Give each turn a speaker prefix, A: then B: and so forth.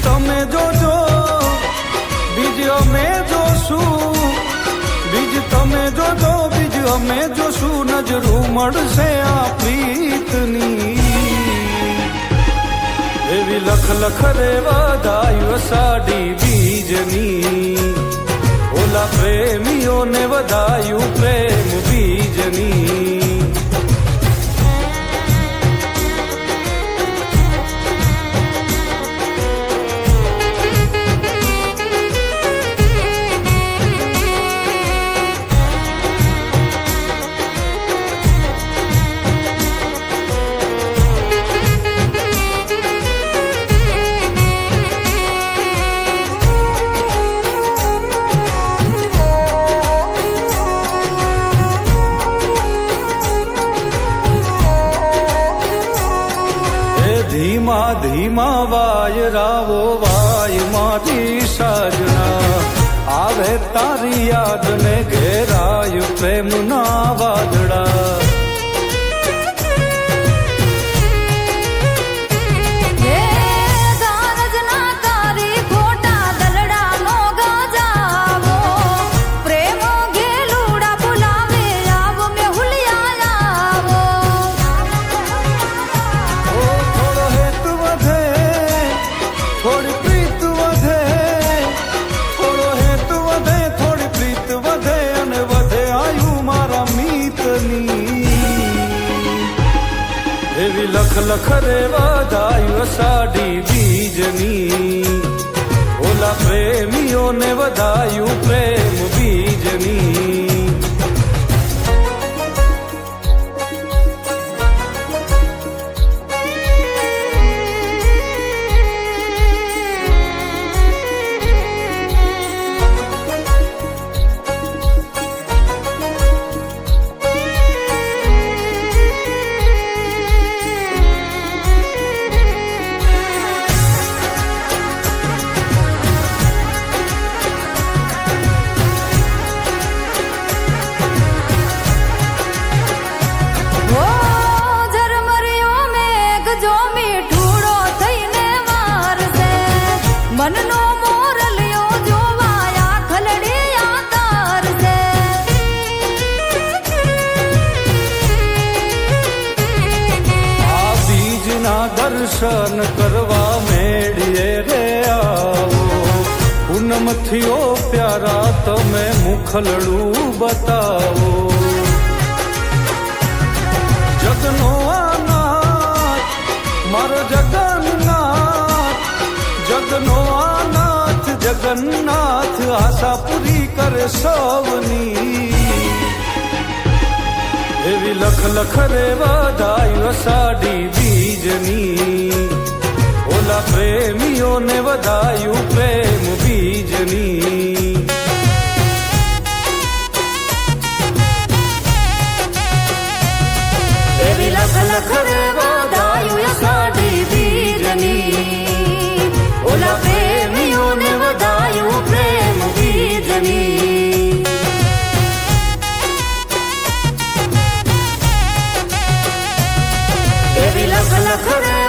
A: તમે જોજો બીજ અમે જોશું, બીજ તમે જોજો બીજ અમે જોશું, નજરું મળશે આ પ્રીતની એવી લખ લખ રે વધાયું સાડી બીજની, ઓલા પ્રેમીઓને વધાયું પ્રેમ બીજની. ધીમા ધીમા વાયરાવો વાય મારી સાજના, આવે તારી યાદ ને ઘેરાય પ્રેમના વાદળા. એવી લખ લખ રે વધાયું સાડી બીજની, ઓલા પ્રેમીઓને વધાયું પ્રેમ બીજની.
B: મનનો મોરલિયો જોવાયા ખલડિયા તારસે,
A: આ બીજના દર્શન કરવા મેળીએ રે આવો, પૂનમથી ઓ પ્યારા તમે મુખલડું બતાવો. જગનો આનાથ મારો જગન્નાથ, જગનો આનાથ જગન્નાથ, આશા પૂરી કરે સૌની એવી લખ લખ રે વધાયું સાડી બીજની, ઓલા પ્રેમીઓને વધાયું પ્રેમ બીજની.
B: એવી લખ લખ રે વધાયું સાડી બીજની, ઓલા પ્રેમીઓને વધાયું પ્રેમ બીજની. એવી લખ લખ રે